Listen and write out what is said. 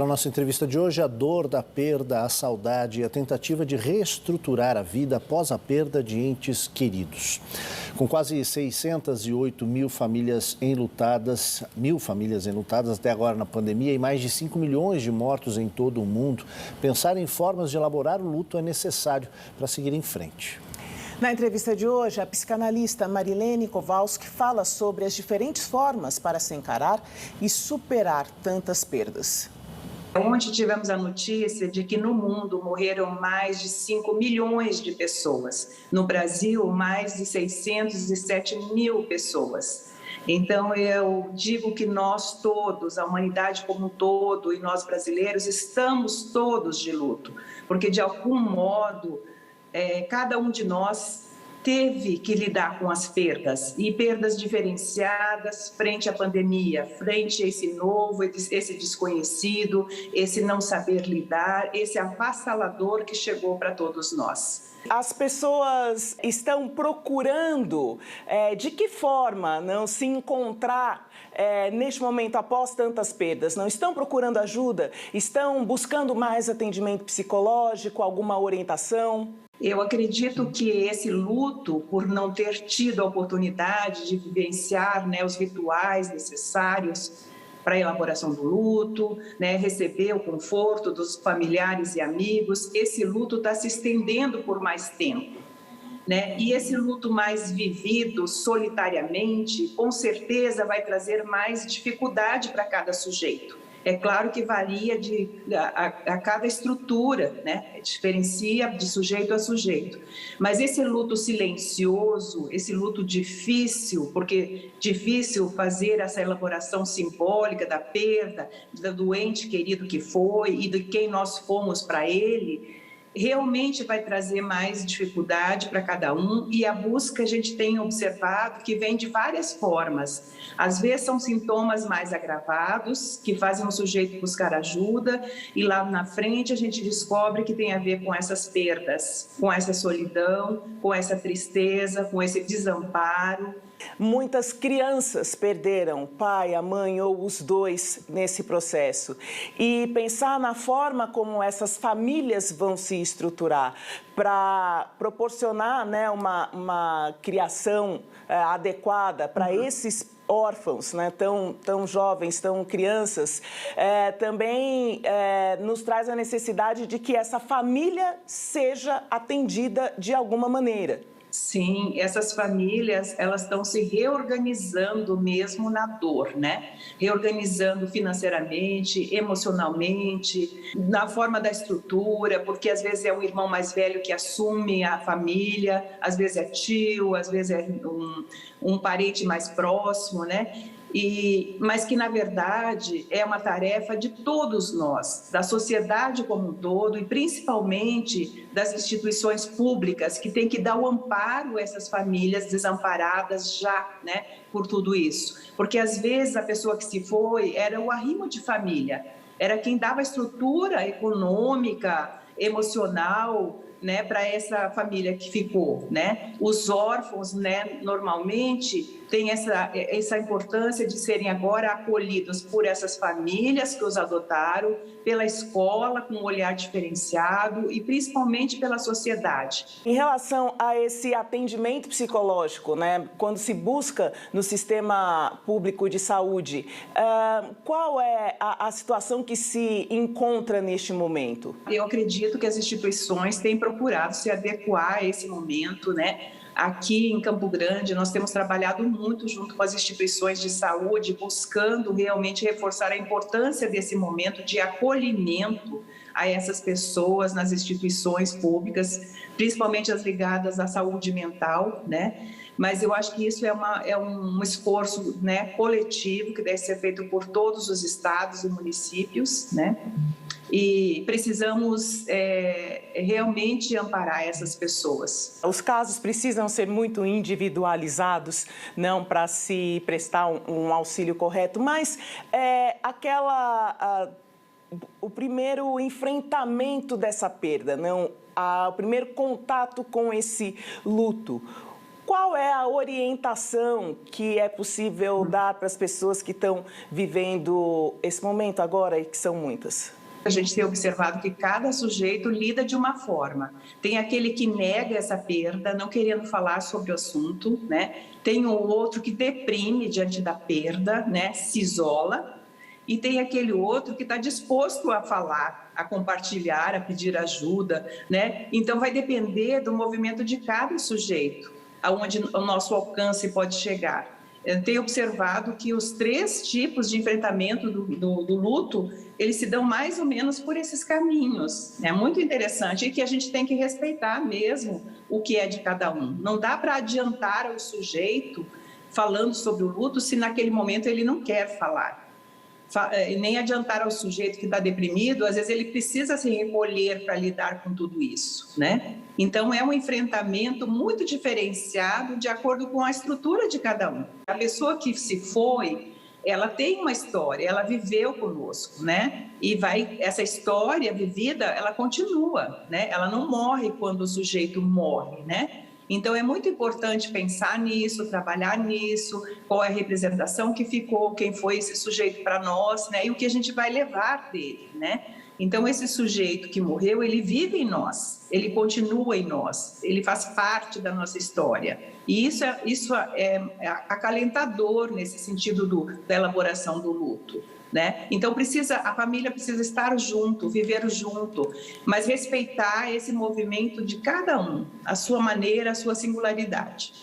Na nossa entrevista de hoje, a dor da perda, a saudade e a tentativa de reestruturar a vida após a perda de entes queridos. Com quase 608 mil famílias enlutadas até agora na pandemia e mais de 5 milhões de mortos em todo o mundo, pensar em formas de elaborar o luto é necessário para seguir em frente. Na entrevista de hoje, a psicanalista Marilene Kowalski fala sobre as diferentes formas para se encarar e superar tantas perdas. Ontem tivemos a notícia de que no mundo morreram mais de 5 milhões de pessoas. No Brasil, mais de 607 mil pessoas. Então, eu digo que nós todos, a humanidade como um todo e nós brasileiros, estamos todos de luto. Porque, de algum modo, cada um de nós teve que lidar com as perdas, e perdas diferenciadas frente à pandemia, frente a esse novo, esse desconhecido, esse não saber lidar, esse avassalador que chegou para todos nós. As pessoas estão procurando, de que forma não se encontrar neste momento após tantas perdas? Não estão procurando ajuda? Estão buscando mais atendimento psicológico, alguma orientação? Eu acredito que esse luto, por não ter tido a oportunidade de vivenciar, os rituais necessários para a elaboração do luto, receber o conforto dos familiares e amigos, esse luto está se estendendo por mais tempo. E esse luto mais vivido solitariamente, com certeza vai trazer mais dificuldade para cada sujeito. É claro que varia a cada estrutura, diferencia de sujeito a sujeito. Mas esse luto silencioso, esse luto difícil, porque difícil fazer essa elaboração simbólica da perda, do doente querido que foi e de quem nós fomos para ele, realmente vai trazer mais dificuldade para cada um, e a busca a gente tem observado que vem de várias formas. Às vezes são sintomas mais agravados, que fazem o sujeito buscar ajuda, e lá na frente a gente descobre que tem a ver com essas perdas, com essa solidão, com essa tristeza, com esse desamparo. Muitas crianças perderam o pai, a mãe ou os dois nesse processo. E pensar na forma como essas famílias vão se estruturar para proporcionar uma criação adequada para esses órfãos, tão jovens, tão crianças, também nos traz a necessidade de que essa família seja atendida de alguma maneira. Sim, essas famílias, elas estão se reorganizando mesmo na dor, Reorganizando financeiramente, emocionalmente, na forma da estrutura, porque às vezes é um irmão mais velho que assume a família, às vezes é tio, às vezes é um parente mais próximo, mas que, na verdade, é uma tarefa de todos nós, da sociedade como um todo e principalmente das instituições públicas, que tem que dar o amparo a essas famílias desamparadas já, por tudo isso. Porque, às vezes, a pessoa que se foi era o arrimo de família, era quem dava estrutura econômica, emocional, para essa família que ficou, Os órfãos, normalmente têm essa importância de serem agora acolhidos por essas famílias que os adotaram, pela escola com um olhar diferenciado e principalmente pela sociedade. Em relação a esse atendimento psicológico, quando se busca no sistema público de saúde, qual é a situação que se encontra neste momento? Eu acredito que as instituições têm procurado se adequar a esse momento, Aqui em Campo Grande, nós temos trabalhado muito junto com as instituições de saúde, buscando realmente reforçar a importância desse momento de acolhimento a essas pessoas nas instituições públicas, principalmente as ligadas à saúde mental, Mas eu acho que isso é um esforço coletivo que deve ser feito por todos os estados e municípios, E precisamos realmente amparar essas pessoas. Os casos precisam ser muito individualizados, não para se prestar um auxílio correto, mas o primeiro enfrentamento dessa perda, o primeiro contato com esse luto. qual é a orientação que é possível dar para as pessoas que estão vivendo esse momento agora e que são muitas? A gente tem observado que cada sujeito lida de uma forma. Tem aquele que nega essa perda, não querendo falar sobre o assunto, né? Tem o outro que deprime diante da perda, né? Se isola. E tem aquele outro que está disposto a falar, a compartilhar, a pedir ajuda, né? Então, vai depender do movimento de cada sujeito, aonde o nosso alcance pode chegar. Eu tenho observado que os 3 tipos de enfrentamento do luto, eles se dão mais ou menos por esses caminhos. É muito interessante e que a gente tem que respeitar mesmo o que é de cada um. Não dá para adiantar ao sujeito falando sobre o luto se naquele momento ele não quer falar. E nem adiantar ao sujeito que está deprimido, às vezes ele precisa se recolher para lidar com tudo isso, né? Então, é um enfrentamento muito diferenciado de acordo com a estrutura de cada um. A pessoa que se foi, ela tem uma história, ela viveu conosco, né? E essa história vivida, ela continua, né? Ela não morre quando o sujeito morre, né? Então, é muito importante pensar nisso, trabalhar nisso, qual é a representação que ficou, quem foi esse sujeito para nós, né? E o que a gente vai levar dele, né? Então, esse sujeito que morreu, ele vive em nós, ele continua em nós, ele faz parte da nossa história. E isso é acalentador nesse sentido da elaboração do luto, né? Então, a família precisa estar junto, viver junto, mas respeitar esse movimento de cada um, a sua maneira, a sua singularidade.